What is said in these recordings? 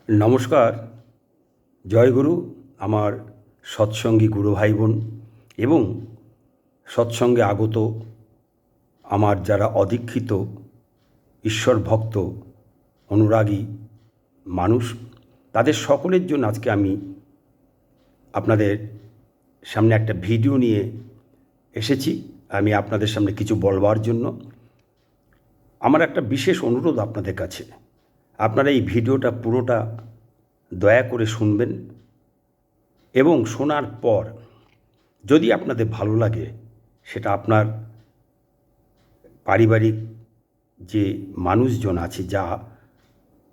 নমস্কার, জয়গুরু। আমার সৎসঙ্গী গুরু ভাই বোন এবং সৎসঙ্গে আগত আমার যারা অদীক্ষিত ঈশ্বর ভক্ত অনুরাগী মানুষ, তাদের সকলের জন্য আজকে আমি আপনাদের সামনে একটা ভিডিও নিয়ে এসেছি। আমি আপনাদের সামনে কিছু বলবার জন্য আমার একটা বিশেষ অনুরোধ আপনাদের কাছে। আপনারা এই ভিডিওটা পুরোটা দয়া করে শুনবেন এবং শোনার পর যদি আপনাদের ভালো লাগে, সেটা আপনার পারিবারিক যে মানুষজন আছে, যা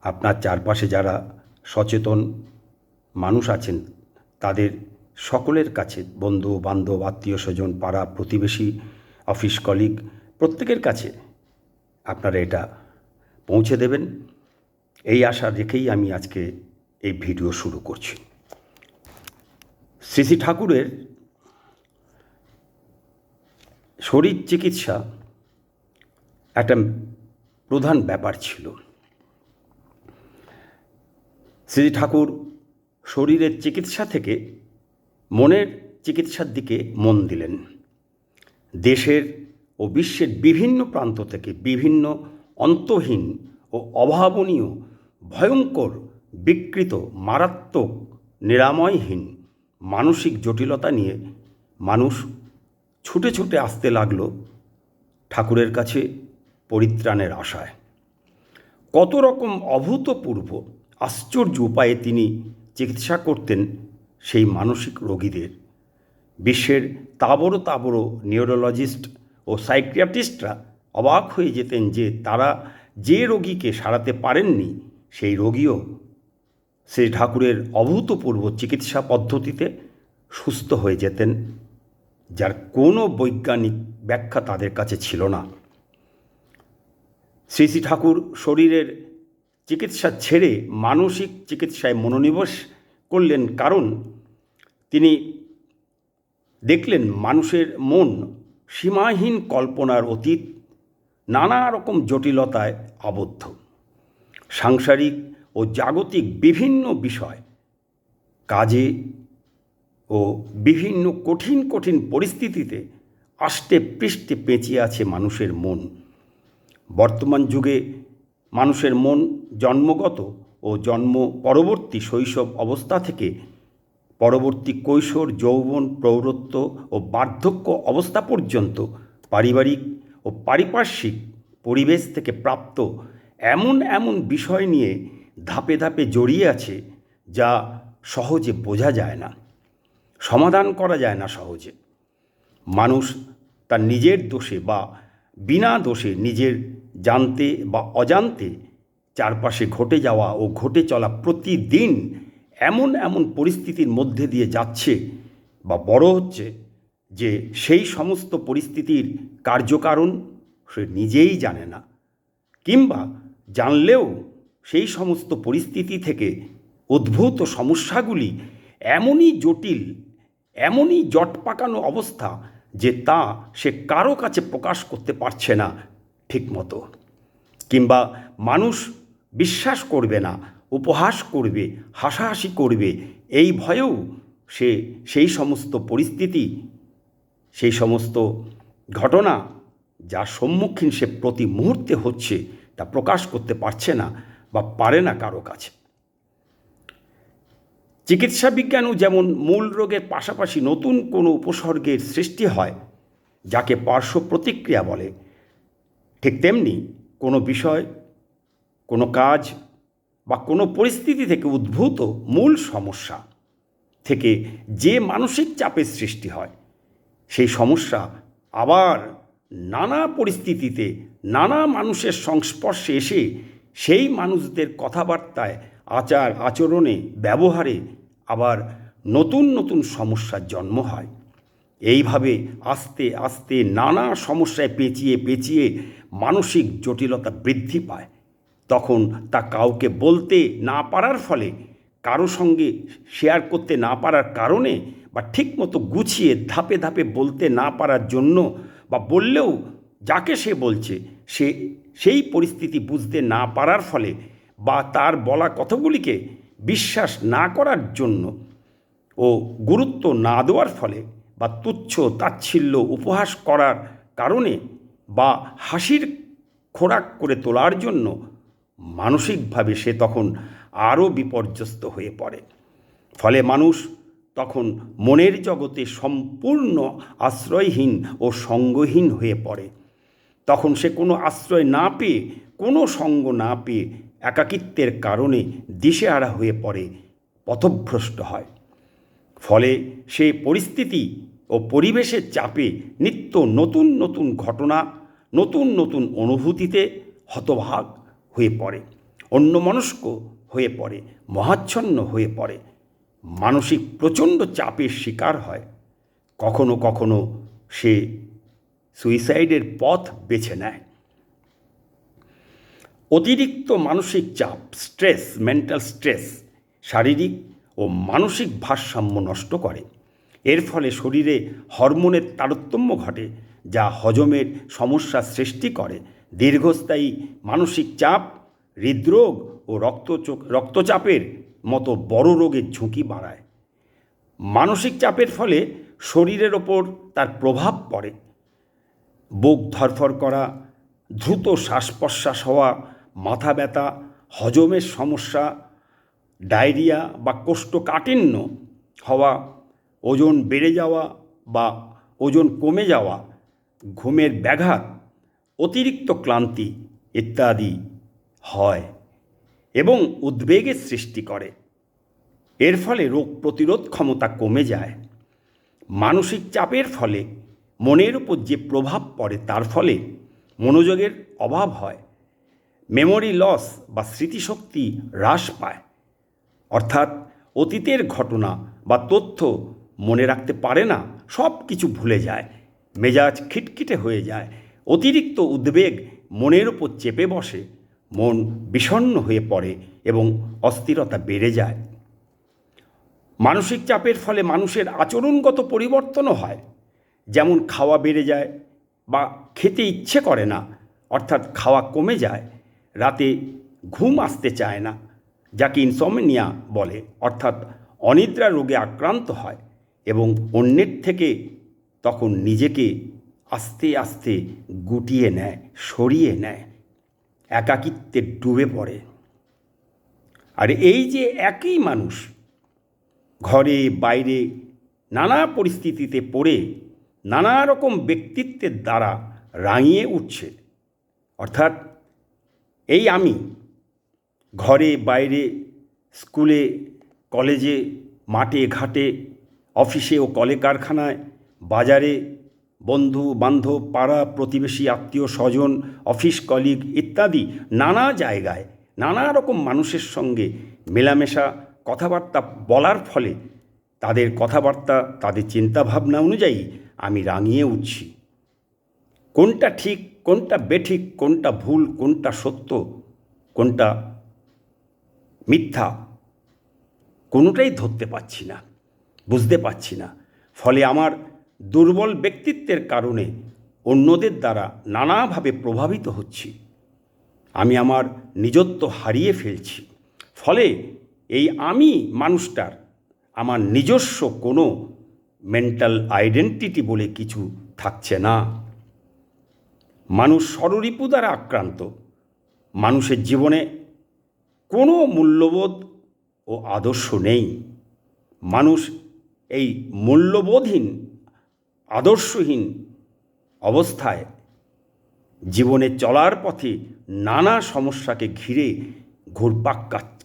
আপনার চারপাশে যারা সচেতন মানুষ আছেন, তাদের সকলের কাছে, বন্ধু বান্ধব, আত্মীয় স্বজন, পাড়া প্রতিবেশী, অফিস কলিগ, প্রত্যেকের কাছে আপনারা এটা পৌঁছে দেবেন, এই আশা রেখেই আমি আজকে এই ভিডিও শুরু করছি। শ্রী শ্রী ঠাকুরের শরীর চিকিৎসা একটা প্রধান ব্যাপার ছিল। শ্রী ঠাকুর শরীরের চিকিৎসা থেকে মনের চিকিৎসার দিকে মন দিলেন। দেশের ও বিশ্বের বিভিন্ন প্রান্ত থেকে বিভিন্ন অন্তহীন ও অভাবনীয়, ভয়ঙ্কর, বিকৃত, মারাত্মক, নিরাময়হীন মানসিক জটিলতা নিয়ে মানুষ ছুটে ছুটে আসতে লাগলো ঠাকুরের কাছে পরিত্রাণের আশায়। কত রকম অভূতপূর্ব আশ্চর্য উপায়ে তিনি চিকিৎসা করতেন সেই মানসিক রোগীদের। বিশ্বের তাবড়ো তাবড়ো নিউরোলজিস্ট ও সাইকিয়াট্রিস্টরা অবাক হয়ে যেতেন যে তারা যে রোগীকে সারাতে পারেননি, সেই রোগীও শ্রী ঠাকুরের অভূতপূর্ব চিকিৎসা পদ্ধতিতে সুস্থ হয়ে যেতেন, যার কোনো বৈজ্ঞানিক ব্যাখ্যা তাদের কাছে ছিল না। শ্রী শ্রী ঠাকুর শরীরের চিকিৎসা ছেড়ে মানসিক চিকিৎসায় মনোনিবেশ করলেন, কারণ তিনি দেখলেন মানুষের মন সীমাহীন কল্পনার অতীত, নানা রকম জটিলতায় আবদ্ধ। সাংসারিক ও জাগতিক বিভিন্ন বিষয়, কাজে ও বিভিন্ন কঠিন কঠিন পরিস্থিতিতে আষ্টে পৃষ্ঠে পেঁচিয়ে আছে মানুষের মন। বর্তমান যুগে মানুষের মন জন্মগত ও জন্ম পরবর্তী শৈশব অবস্থা থেকে পরবর্তী কৈশোর, যৌবন, প্রৌঢ়ত্ব ও বার্ধক্য অবস্থা পর্যন্ত পারিবারিক ও পারিপার্শ্বিক পরিবেশ থেকে প্রাপ্ত এমন এমন বিষয় নিয়ে ধাপে ধাপে জড়িয়ে আছে, যা সহজে বোঝা যায় না, সমাধান করা যায় না সহজে। মানুষ তার নিজের দোষে বা বিনা দোষে, নিজের জানতে বা অজান্তে চারপাশে ঘটে যাওয়া ও ঘটে চলা প্রতিদিন এমন এমন পরিস্থিতির মধ্যে দিয়ে যাচ্ছে বা বড় হচ্ছে যে সেই সমস্ত পরিস্থিতির কার্যকারণ সে নিজেই জানে না, কিংবা জানলেও সেই সমস্ত পরিস্থিতি থেকে উদ্ভূত সমস্যাগুলি এমনই জটিল, এমনই জট পাকানো অবস্থা যে তা সে কারো কাছে প্রকাশ করতে পারছে না ঠিকমতো, কিংবা মানুষ বিশ্বাস করবে না, উপহাস করবে, হাসাহাসি করবে, এই ভয়েও সে সেই সমস্ত পরিস্থিতি, সেই সমস্ত ঘটনা যার সম্মুখীন সে প্রতি মুহূর্তে হচ্ছে, তা প্রকাশ করতে পারছে না বা পারে না কারো কাছে। চিকিৎসা বিজ্ঞানও যেমন মূল রোগের পাশাপাশি নতুন কোনো উপসর্গের সৃষ্টি হয়, যাকে পার্শ্ব প্রতিক্রিয়া বলে, ঠিক তেমনি কোনো বিষয়, কোনো কাজ বা কোনো পরিস্থিতি থেকে উদ্ভূত মূল সমস্যা থেকে যে মানসিক চাপের সৃষ্টি হয়, সেই সমস্যা আবার নানা পরিস্থিতিতে নানা মানুষের সংস্পর্শে এসে সেই মানুষদের কথাবার্তায়, আচার আচরণে, ব্যবহারে আবার নতুন নতুন সমস্যার জন্ম হয়। এইভাবে আস্তে আস্তে নানা সমস্যায় পেঁচিয়ে পেঁচিয়ে মানসিক জটিলতা বৃদ্ধি পায়। তখন তা কাউকে বলতে না পারার ফলে, কারো সঙ্গে শেয়ার করতে না পারার কারণে, বা ঠিকমতো গুছিয়ে ধাপে ধাপে বলতে না পারার জন্য, বা বললেও যাকে সে বলছে সে সেই পরিস্থিতি বুঝতে না পারার ফলে, বা তার বলা কথাগুলিকে বিশ্বাস না করার জন্য ও গুরুত্ব না দেওয়ার ফলে বা তুচ্ছ তাচ্ছিল্য উপহাস করার কারণে বা হাসির খোরাক করে তোলার জন্য মানসিকভাবে সে তখন আরও বিপর্যস্ত হয়ে পড়ে। ফলে মানুষ তখন মনের জগতে সম্পূর্ণ আশ্রয়হীন ও সঙ্গহীন হয়ে পড়ে। তখন সে কোনো আশ্রয় না পেয়ে, কোনো সঙ্গ না পেয়ে একাকিত্বের কারণে দিশেহারা হয়ে পড়ে, পথভ্রষ্ট হয়। ফলে সে পরিস্থিতি ও পরিবেশের চাপে নিত্য নতুন নতুন ঘটনা, নতুন নতুন অনুভূতিতে হতভাগ হয়ে পড়ে, অন্যমনস্ক হয়ে পড়ে, মহাচ্ছন্ন হয়ে পড়ে, মানসিক প্রচণ্ড চাপের শিকার হয়। কখনো কখনো সে সুইসাইডের পথ বেছে নেয়। অতিরিক্ত মানসিক চাপ, স্ট্রেস, মেন্টাল স্ট্রেস শারীরিক ও মানসিক ভারসাম্য নষ্ট করে। এর ফলে শরীরে হরমোনের তারতম্য ঘটে, যা হজমের সমস্যা সৃষ্টি করে। দীর্ঘস্থায়ী মানসিক চাপ হৃদরোগ ও রক্তচাপের মতো বড় রোগের ঝুঁকি বাড়ায়। মানসিক চাপের ফলে শরীরের ওপর তার প্রভাব পড়ে। বুক ধরফর করা, দ্রুত শ্বাস প্রশ্বাস হওয়া, মাথা ব্যথা, হজমের সমস্যা, ডায়রিয়া বা কোষ্ঠকাঠিন্য হওয়া, ওজন বেড়ে যাওয়া বা ওজন কমে যাওয়া, ঘুমের ব্যাঘাত, অতিরিক্ত ক্লান্তি ইত্যাদি হয় এবং উদ্বেগের সৃষ্টি করে। এর ফলে রোগ প্রতিরোধ ক্ষমতা কমে যায়। মানসিক চাপের ফলে মনের উপর যে প্রভাব পড়ে তার ফলে মনোযোগের অভাব হয়, মেমোরি লস বা স্মৃতিশক্তি হ্রাস পায়, অর্থাৎ অতীতের ঘটনা বা তথ্য মনে রাখতে পারে না, সব কিছু ভুলে যায়, মেজাজ খিটখিটে হয়ে যায়, অতিরিক্ত উদ্বেগ মনের উপর চেপে বসে, মন বিষণ্ণ হয়ে পড়ে এবং অস্থিরতা বেড়ে যায়। মানসিক চাপের ফলে মানুষের আচরণগত পরিবর্তনও হয়, যেমন খাওয়া বেড়ে যায় বা খেতে ইচ্ছে করে না, অর্থাৎ খাওয়া কমে যায়, রাতে ঘুম আসতে চায় না, যাকে ইনসমনিয়া বলে, অর্থাৎ অনিদ্রা রোগে আক্রান্ত হয় এবং অন্যের থেকে তখন নিজেকে আস্তে আস্তে গুটিয়ে নেয়, সরিয়ে নেয়, একাকিত্বে ডুবে পড়ে। আর এই যে একই মানুষ ঘরে বাইরে নানা পরিস্থিতিতে পড়ে নানা রকম ব্যক্তিত্বের দ্বারা রাঙিয়ে উঠছে, অর্থাৎ এই আমি ঘরে বাইরে, স্কুলে কলেজে, মাঠে ঘাটে, অফিসে ও কলে কারখানায়, বাজারে, বন্ধু বান্ধব, পাড়া প্রতিবেশী, আত্মীয় স্বজন, অফিস কলিগ ইত্যাদি নানা জায়গায় নানা রকম মানুষের সঙ্গে মেলামেশা, কথাবার্তা বলার ফলে তাদের কথাবার্তা, তাদের চিন্তাভাবনা অনুযায়ী আমি রাঙিয়ে উঠছি। কোনটা ঠিক, কোনটা বেঠিক, কোনটা ভুল, কোনটা সত্য, কোনটা মিথ্যা, কোনোটাই ধরতে পারছি না, বুঝতে পারছি না। ফলে আমার দুর্বল ব্যক্তিত্বের কারণে অন্যদের দ্বারা নানাভাবে প্রভাবিত হচ্ছি। আমি আমার নিজত্ব হারিয়ে ফেলছি। ফলে এই আমি মানুষটার আমার নিজস্ব কোনো মেন্টাল আইডেন্টিটি বলে কিছু থাকছে না। মানুষ ষড়রিপু দ্বারা আক্রান্ত। মানুষের জীবনে কোনো মূল্যবোধ ও আদর্শ নেই। মানুষ এই মূল্যবোধহীন, আদর্শহীন অবস্থায় জীবনে চলার পথে নানা সমস্যাকে ঘিরে ঘুরপাক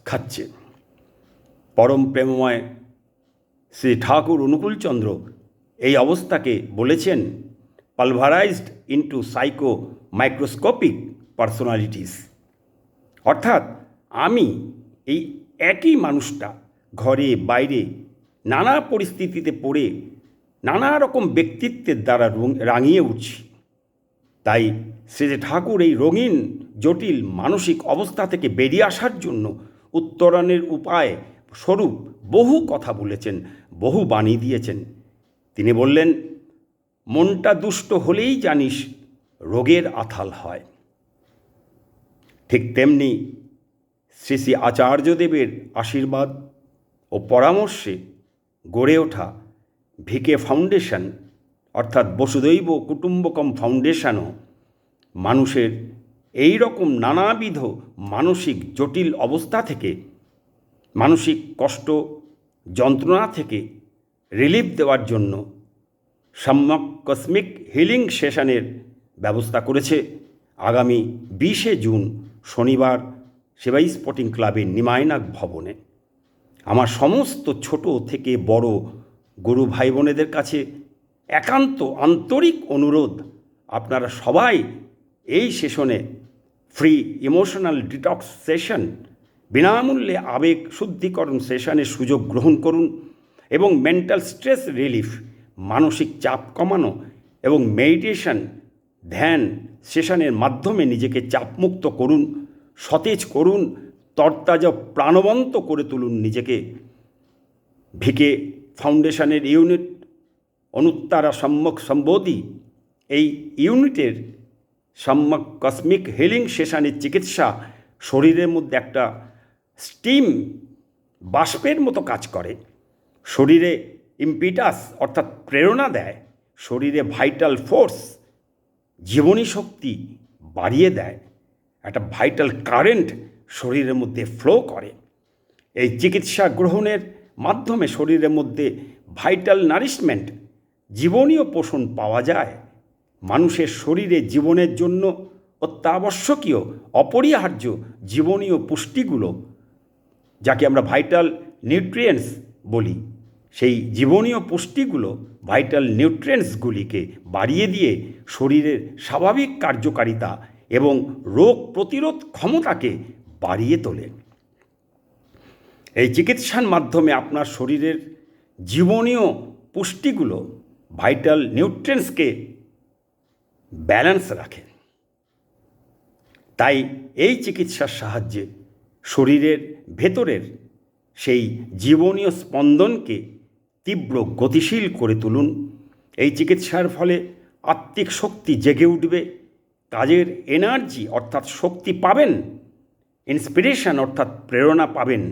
খাচ্ছে। পরম প্রেমময় শ্রী ঠাকুর অনুকূলচন্দ্র এই অবস্থাকে বলেছেন পালভারাইজড ইন্টু সাইকো মাইক্রোস্কোপিক পার্সোনালিটিস, অর্থাৎ আমি এই একই মানুষটা ঘরে বাইরে নানা পরিস্থিতিতে পড়ে নানা রকম ব্যক্তিত্বের দ্বারা রাঙিয়ে উঠছি। তাই শ্রী ঠাকুর এই রঙিন জটিল মানসিক অবস্থা থেকে বেরিয়ে আসার জন্য উত্তরণের উপায় স্বরূপ বহু কথা বলেছেন, বহু বাণী দিয়েছেন। তিনি বললেন, মনটা দুষ্ট হলেই জানিস রোগের আথাল হয়। ঠিক তেমনি শ্রী শ্রী আচার্যদেবের আশীর্বাদ ও পরামর্শে গড়ে ওঠা ভিকে ফাউন্ডেশন অর্থাৎ বসুদৈব কুটুম্বকম ফাউন্ডেশনও মানুষের এই রকম নানাবিধ মানসিক জটিল অবস্থা থেকে, মানসিক কষ্ট যন্ত্রণা থেকে রিলিফ দেওয়ার জন্য সম্যক কসমিক হিলিং সেশনের ব্যবস্থা করেছে। আগামী 20শে জুন শনিবার সেবাই স্পোর্টিং ক্লাবের নিমাইনাক ভবনে। আমার সমস্ত ছোট থেকে বড় গুরু ভাই বোনেদের কাছে একান্ত আন্তরিক অনুরোধ, আপনারা সবাই এই সেশনে ফ্রি ইমোশনাল ডিটক্স সেশন, বিনামূল্যে আবেগ শুদ্ধিকরণ সেশনের সুযোগ গ্রহণ করুন এবং মেন্টাল স্ট্রেস রিলিফ, মানসিক চাপ কমানো এবং মেডিটেশন ধ্যান সেশনের মাধ্যমে নিজেকে চাপমুক্ত করুন, সতেজ করুন, তরতাজা প্রাণবন্ত করে তুলুন নিজেকে। ভিকে ফাউন্ডেশনের ইউনিট অনুত্তারা সম্যক সম্বোধি, এই ইউনিটের সম্যক কসমিক হিলিং সেশনের চিকিৎসা শরীরের মধ্যে একটা স্টিম বাষ্পের মতো কাজ করে, শরীরে ইম্পিটাস অর্থাৎ প্রেরণা দেয়, শরীরে ভাইটাল ফোর্স জীবনী শক্তি বাড়িয়ে দেয়, একটা ভাইটাল কারেন্ট শরীরের মধ্যে ফ্লো করে। এই চিকিৎসা গ্রহণের মাধ্যমে শরীরের মধ্যে ভাইটাল নারিশমেন্ট, জীবনীয় পোষণ পাওয়া যায়। মানুষের শরীরে জীবনের জন্য অত্যাবশ্যকীয় অপরিহার্য জীবনীয় পুষ্টিগুলো, যাকে আমরা ভাইটাল নিউট্রিয়েন্টস বলি, সেই জীবনীয় পুষ্টিগুলো ভাইটাল নিউট্রিয়েন্টসগুলিকে বাড়িয়ে দিয়ে শরীরের স্বাভাবিক কার্যকারিতা এবং রোগ প্রতিরোধ ক্ষমতাকে বাড়িয়ে তোলে। এই চিকিৎসার মাধ্যমে আপনার শরীরের জীবনীয় পুষ্টিগুলো ভাইটাল নিউট্রিয়েন্টসকে ব্যালেন্স রাখে। তাই এই চিকিৎসার সাহায্যে শরীরের ভেতরের সেই জীবনীয় স্পন্দনকে তীব্র গতিশীল করে তুলুন। এই চিকিৎসার ফলে আত্মিক শক্তি জেগে উঠবে, কাজের এনার্জি অর্থাৎ শক্তি পাবেন, ইন্সপিরেশন অর্থাৎ প্রেরণা পাবেন।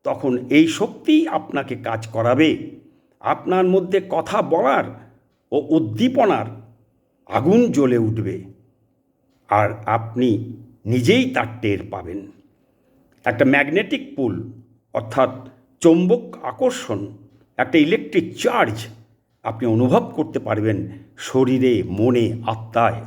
তখন এই শক্তিই আপনাকে কাজ করাবে, আপনার মধ্যে কথা বলার ও উদ্দীপনার আগুন জ্বলে উঠবে, আর আপনি নিজেই তার টের পাবেন। একটা ম্যাগনেটিক পুল অর্থাৎ চৌম্বক আকর্ষণ, একটা ইলেকট্রিক চার্জ আপনি অনুভব করতে পারবেন শরীরে, মনে, আত্মায়।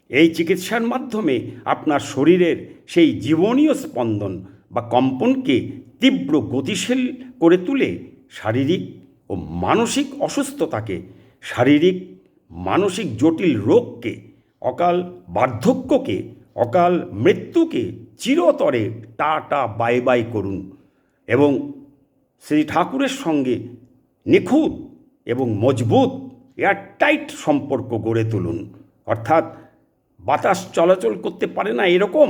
এই চিকিৎসার মাধ্যমে আপনার শরীরের সেই জীবনীয় স্পন্দন বা কম্পনকে তীব্র গতিশীল করে তুলে শারীরিক ও মানসিক অসুস্থতাকে, শারীরিক মানসিক জটিল রোগকে, অকাল বার্ধক্যকে, অকাল মৃত্যুকে চিরতরে টাটা বাই বাই করুন এবং শ্রী ঠাকুরের সঙ্গে নিখুঁত এবং মজবুত এয়ারটাইট সম্পর্ক গড়ে তুলুন। অর্থাৎ বাতাস চলাচল করতে পারে না এরকম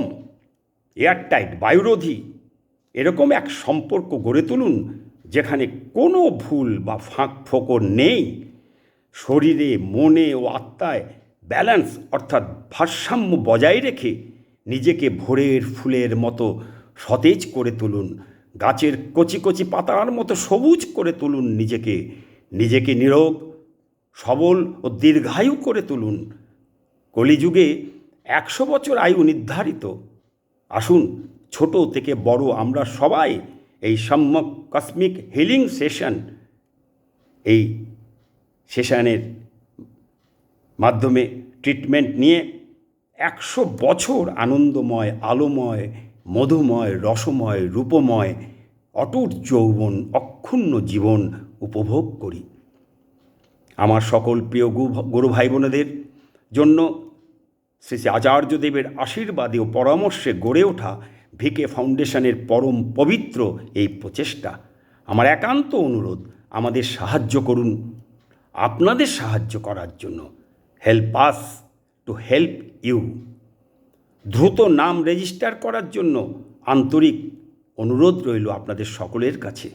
এয়ারটাইট, বায়ুরোধী এরকম এক সম্পর্ক গড়ে তুলুন যেখানে কোনো ভুল বা ফাঁক ফোকর নেই। শরীরে, মনে ও আত্মায় ব্যালেন্স অর্থাৎ ভারসাম্য বজায় রেখে নিজেকে ভোরের ফুলের মতো সতেজ করে তুলুন, গাছের কচি কচি পাতার মতো সবুজ করে তুলুন নিজেকে, নিজেকে নিরোগ, সবল ও দীর্ঘায়ু করে তুলুন। কলিযুগে 100 বছর আয়ু নির্ধারিত। আসুন ছোট থেকে বড় আমরা সবাই এই সম্যক কসমিক হিলিং সেশন, এই সেশনের মাধ্যমে ট্রিটমেন্ট নিয়ে 100 বছর আনন্দময়, আলোময়, মধুময়, রসময়, রূপময়, অটুট যৌবন, অক্ষুণ্ণ জীবন উপভোগ করি। আমার সকল প্রিয় গুরু ভাই বোনেদের জন্য শ্রী শ্রী আচার্যদেবের আশীর্বাদে ও পরামর্শে গড়ে ওঠা ভিকে ফাউন্ডেশনের পরম পবিত্র এই প্রচেষ্টা। আমার একান্ত অনুরোধ, আমাদের সাহায্য করুন আপনাদের সাহায্য করার জন্য। Help us to help you. দ্রুত নাম রেজিস্টার করার জন্য আন্তরিক অনুরোধ রইল আপনাদের সকলের কাছে।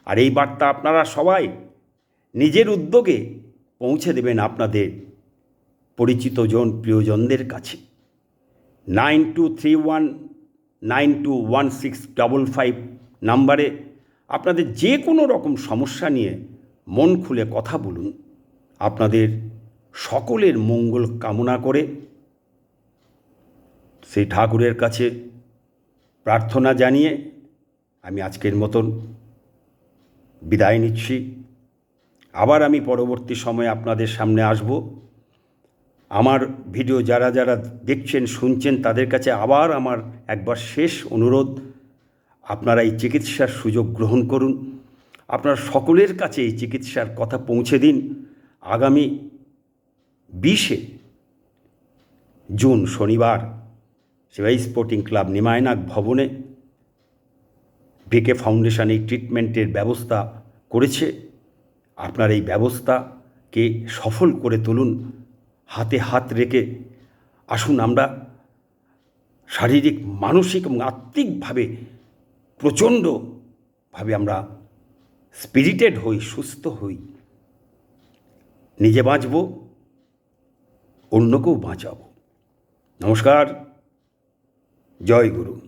আর এই বার্তা আপনারা সবাই নিজের উদ্যোগে পৌঁছে দেবেন আপনাদের পরিচিতজন, প্রিয়জনদের কাছে। 9231 921655 নাম্বারে আপনাদের যে কোনো রকম সমস্যা নিয়ে মন খুলে কথা বলুন। আপনাদের সকলের মঙ্গল কামনা করে সেই ঠাকুরের কাছে প্রার্থনা জানিয়ে আমি আজকের মতন বিদায় নিচ্ছি। আবার আমি পরবর্তী সময়ে আপনাদের সামনে আসব। আমার ভিডিও যারা যারা দেখছেন শুনছেন তাদের কাছে আবার আমার একবার শেষ অনুরোধ, আপনারা এই চিকিৎসার সুযোগ গ্রহণ করুন। আপনারা সকলের কাছে এই চিকিৎসার কথা পৌঁছে দিন। আগামী 20 জুন শনিবার শিবাই স্পোর্টিং ক্লাব নিমাইনাক ভবনে ভিকে ফাউন্ডেশন এই ট্রিটমেন্টের ব্যবস্থা করেছে। আপনার এই ব্যবস্থাকে সফল করে তুলুন। হাতে হাত রেখে আসুন আমরা শারীরিক, মানসিক এবং আত্মিকভাবে প্রচণ্ডভাবে আমরা স্পিরিটেড হই, সুস্থ হই। নিজে বাঁচব, অন্যকেও বাঁচাবো। নমস্কার, জয় গুরু।